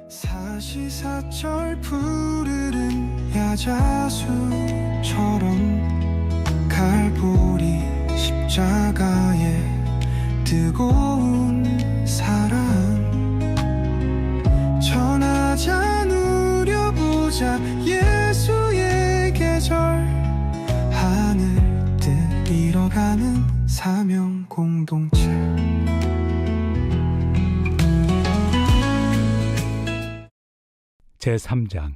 사시사철 푸르른 야자수처럼 갈보리 십자가의 뜨거운 사랑 전하자 누려보자 예수의 계절 하늘 뜻 이뤄가는 사명 공동체 제3장.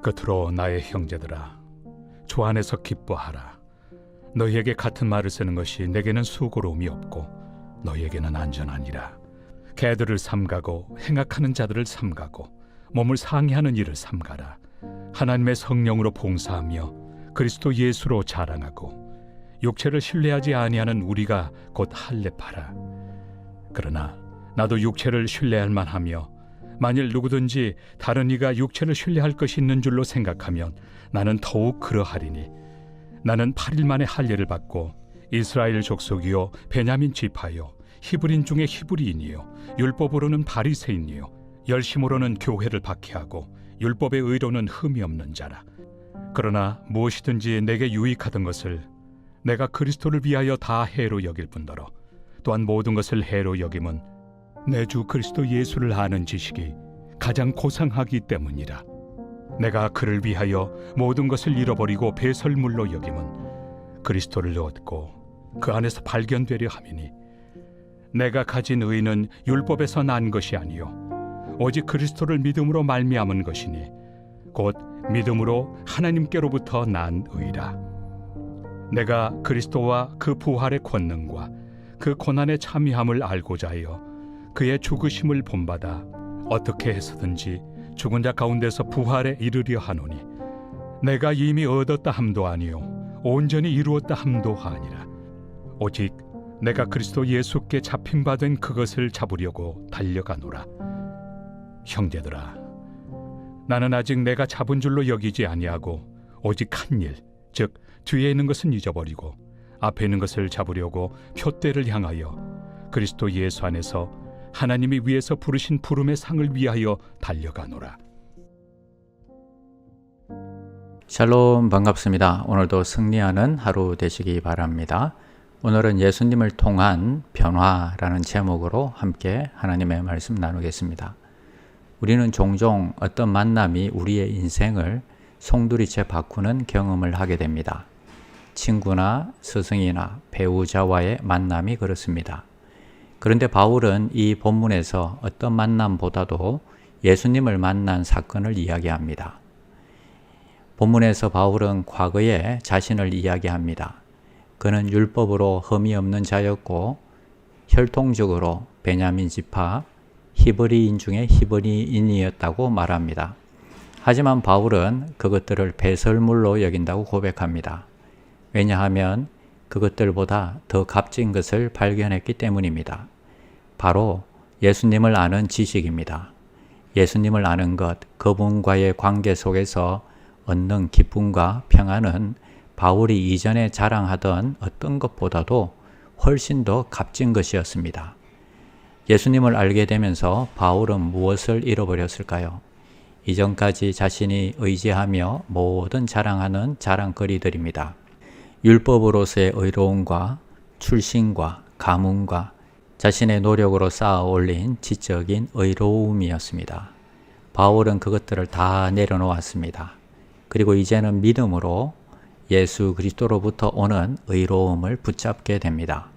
끝으로 나의 형제들아, 주 안에서 기뻐하라. 너희에게 같은 말을 쓰는 것이 내게는 수고로움이 없고 너희에게는 안전하니라. 개들을 삼가고 행악하는 자들을 삼가고 몸을 상해하는 일을 삼가라. 하나님의 성령으로 봉사하며 그리스도 예수로 자랑하고 육체를 신뢰하지 아니하는 우리가 곧 할례파라. 그러나 나도 육체를 신뢰할 만하며 만일 누구든지 다른 이가 육체를 신뢰할 것이 있는 줄로 생각하면 나는 더욱 그러하리니 나는 8일 만에 할례를 받고 이스라엘 족속이요 베냐민 지파요 히브리인 중에 히브리인이요 율법으로는 바리새인이요 열심으로는 교회를 박해하고 율법의 의로는 흠이 없는 자라. 그러나 무엇이든지 내게 유익하던 것을 내가 그리스도를 위하여 다 해로 여길 뿐더러 또한 모든 것을 해로 여김은 내 주 그리스도 예수를 아는 지식이 가장 고상하기 때문이라. 내가 그를 위하여 모든 것을 잃어버리고 배설물로 여김은 그리스도를 얻고 그 안에서 발견되려 함이니 내가 가진 의는 율법에서 난 것이 아니요 오직 그리스도를 믿음으로 말미암은 것이니 곧 믿음으로 하나님께로부터 난 의라. 내가 그리스도와 그 부활의 권능과 그 고난의 참여함을 알고자 하여 그의 죽으심을 본받아 어떻게 해서든지 죽은 자 가운데서 부활에 이르려 하노니 내가 이미 얻었다 함도 아니요 온전히 이루었다 함도 아니라 오직 내가 그리스도 예수께 잡힌 바 된 그것을 잡으려고 달려가노라. 형제들아, 나는 아직 내가 잡은 줄로 여기지 아니하고 오직 한 일, 즉 뒤에 있는 것은 잊어버리고 앞에 있는 것을 잡으려고 표대를 향하여 그리스도 예수 안에서 하나님이 위에서 부르신 부름의 상을 위하여 달려가노라. 샬롬, 반갑습니다. 오늘도 승리하는 하루 되시기 바랍니다. 오늘은 예수님을 통한 변화라는 제목으로 함께 하나님의 말씀 나누겠습니다. 우리는 종종 어떤 만남이 우리의 인생을 송두리째 바꾸는 경험을 하게 됩니다. 친구나 스승이나 배우자와의 만남이 그렇습니다. 그런데 바울은 이 본문에서 어떤 만남보다도 예수님을 만난 사건을 이야기합니다. 본문에서 바울은 과거에 자신을 이야기합니다. 그는 율법으로 흠이 없는 자였고 혈통적으로 베냐민 지파 히브리인 중에 히브리인이었다고 말합니다. 하지만 바울은 그것들을 배설물로 여긴다고 고백합니다. 왜냐하면 그것들보다 더 값진 것을 발견했기 때문입니다. 바로 예수님을 아는 지식입니다. 예수님을 아는 것, 그분과의 관계 속에서 얻는 기쁨과 평안은 바울이 이전에 자랑하던 어떤 것보다도 훨씬 더 값진 것이었습니다. 예수님을 알게 되면서 바울은 무엇을 잃어버렸을까요? 이전까지 자신이 의지하며 모든 자랑하는 자랑거리들입니다. 율법으로서의 의로움과 출신과 가문과 자신의 노력으로 쌓아 올린 지적인 의로움이었습니다. 바울은 그것들을 다 내려놓았습니다. 그리고 이제는 믿음으로 예수 그리스도로부터 오는 의로움을 붙잡게 됩니다.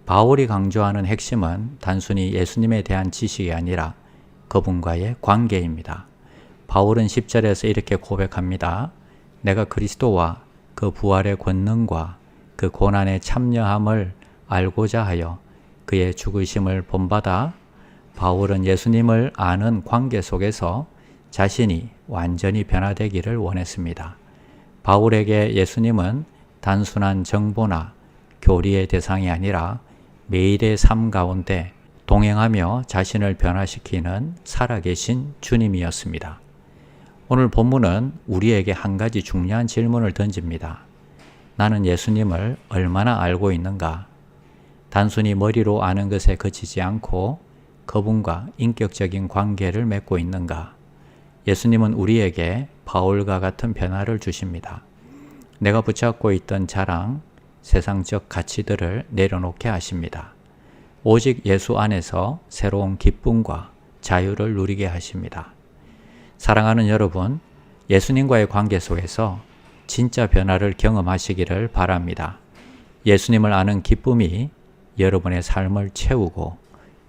바울이 강조하는 핵심은 단순히 예수님에 대한 지식이 아니라 그분과의 관계입니다. 바울은 10절에서 이렇게 고백합니다. 내가 그리스도와 그 부활의 권능과 그 고난의 참여함을 알고자 하여 그의 죽으심을 본받아 바울은 예수님을 아는 관계 속에서 자신이 완전히 변화되기를 원했습니다. 바울에게 예수님은 단순한 정보나 교리의 대상이 아니라 매일의 삶 가운데 동행하며 자신을 변화시키는 살아계신 주님이었습니다. 오늘 본문은 우리에게 한 가지 중요한 질문을 던집니다. 나는 예수님을 얼마나 알고 있는가? 단순히 머리로 아는 것에 그치지 않고 그분과 인격적인 관계를 맺고 있는가? 예수님은 우리에게 바울과 같은 변화를 주십니다. 내가 붙잡고 있던 자랑, 세상적 가치들을 내려놓게 하십니다. 오직 예수 안에서 새로운 기쁨과 자유를 누리게 하십니다. 사랑하는 여러분, 예수님과의 관계 속에서 진짜 변화를 경험하시기를 바랍니다. 예수님을 아는 기쁨이 여러분의 삶을 채우고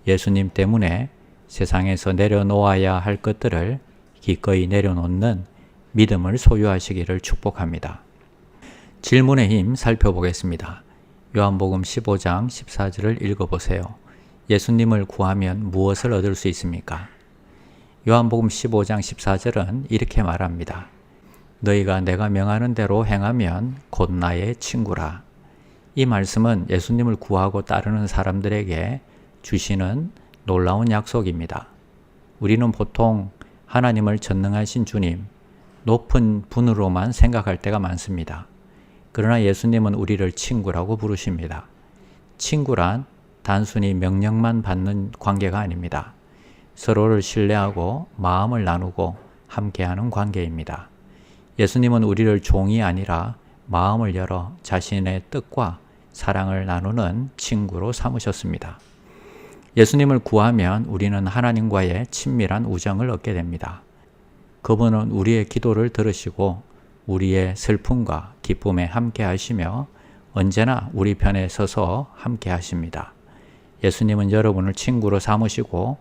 예수님 때문에 세상에서 내려놓아야 할 것들을 기꺼이 내려놓는 믿음을 소유하시기를 축복합니다. 질문의 힘 살펴보겠습니다. 요한복음 15장 14절을 읽어보세요. 예수님을 구하면 무엇을 얻을 수 있습니까? 요한복음 15장 14절은 이렇게 말합니다. 너희가 내가 명하는 대로 행하면 곧 나의 친구라. 이 말씀은 예수님을 구하고 따르는 사람들에게 주시는 놀라운 약속입니다. 우리는 보통 하나님을 전능하신 주님, 높은 분으로만 생각할 때가 많습니다. 그러나 예수님은 우리를 친구라고 부르십니다. 친구란 단순히 명령만 받는 관계가 아닙니다. 서로를 신뢰하고 마음을 나누고 함께하는 관계입니다. 예수님은 우리를 종이 아니라 마음을 열어 자신의 뜻과 사랑을 나누는 친구로 삼으셨습니다. 예수님을 구하면 우리는 하나님과의 친밀한 우정을 얻게 됩니다. 그분은 우리의 기도를 들으시고 우리의 슬픔과 기쁨에 함께 하시며 언제나 우리 편에 서서 함께 하십니다. 예수님은 여러분을 친구로 삼으시고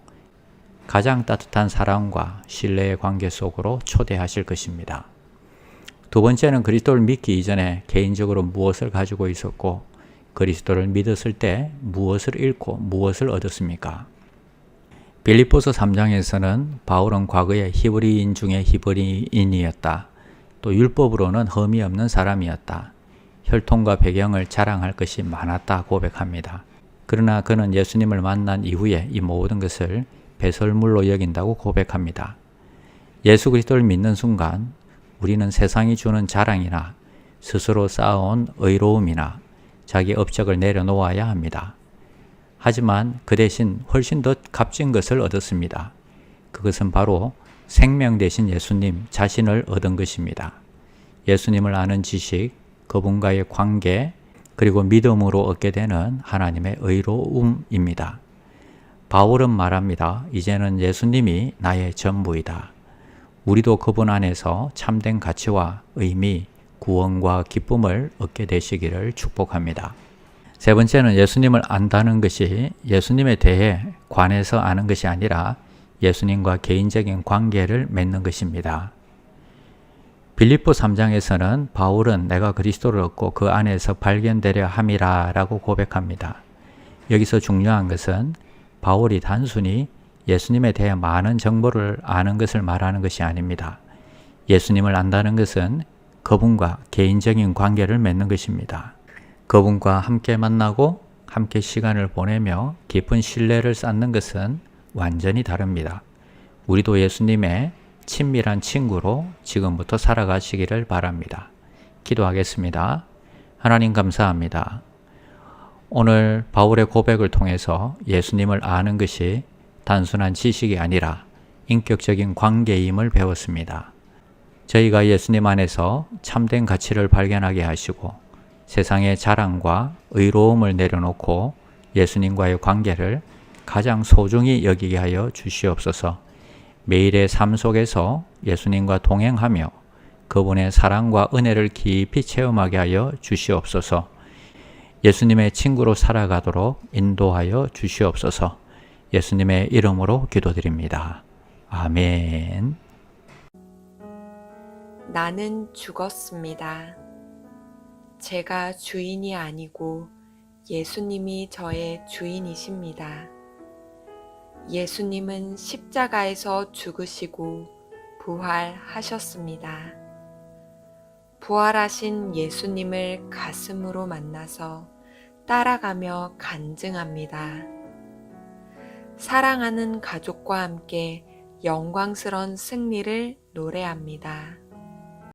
가장 따뜻한 사랑과 신뢰의 관계 속으로 초대하실 것입니다. 두 번째는 그리스도를 믿기 이전에 개인적으로 무엇을 가지고 있었고 그리스도를 믿었을 때 무엇을 잃고 무엇을 얻었습니까? 빌립보서 3장에서는 바울은 과거에 히브리인 중에 히브리인이었다. 또 율법으로는 흠이 없는 사람이었다. 혈통과 배경을 자랑할 것이 많았다 고백합니다. 그러나 그는 예수님을 만난 이후에 이 모든 것을 배설물로 여긴다고 고백합니다. 예수 그리스도를 믿는 순간 우리는 세상이 주는 자랑이나 스스로 쌓아온 의로움이나 자기 업적을 내려놓아야 합니다. 하지만 그 대신 훨씬 더 값진 것을 얻었습니다. 그것은 바로 생명 되신 예수님 자신을 얻은 것입니다. 예수님을 아는 지식, 그분과의 관계, 그리고 믿음으로 얻게 되는 하나님의 의로움입니다. 바울은 말합니다. 이제는 예수님이 나의 전부이다. 우리도 그분 안에서 참된 가치와 의미, 구원과 기쁨을 얻게 되시기를 축복합니다. 세 번째는 예수님을 안다는 것이 예수님에 대해 관해서 아는 것이 아니라 예수님과 개인적인 관계를 맺는 것입니다. 빌립보 3장에서는 바울은 내가 그리스도를 얻고 그 안에서 발견되려 함이라 라고 고백합니다. 여기서 중요한 것은 바울이 단순히 예수님에 대해 많은 정보를 아는 것을 말하는 것이 아닙니다. 예수님을 안다는 것은 그분과 개인적인 관계를 맺는 것입니다. 그분과 함께 만나고 함께 시간을 보내며 깊은 신뢰를 쌓는 것은 완전히 다릅니다. 우리도 예수님의 친밀한 친구로 지금부터 살아가시기를 바랍니다. 기도하겠습니다. 하나님 감사합니다. 오늘 바울의 고백을 통해서 예수님을 아는 것이 단순한 지식이 아니라 인격적인 관계임을 배웠습니다. 저희가 예수님 안에서 참된 가치를 발견하게 하시고 세상의 자랑과 의로움을 내려놓고 예수님과의 관계를 가장 소중히 여기게 하여 주시옵소서. 매일의 삶 속에서 예수님과 동행하며 그분의 사랑과 은혜를 깊이 체험하게 하여 주시옵소서. 예수님의 친구로 살아가도록 인도하여 주시옵소서. 예수님의 이름으로 기도드립니다. 아멘. 나는 죽었습니다. 제가 주인이 아니고 예수님이 저의 주인이십니다. 예수님은 십자가에서 죽으시고 부활하셨습니다. 부활하신 예수님을 가슴으로 만나서 따라가며 간증합니다. 사랑하는 가족과 함께 영광스러운 승리를 노래합니다.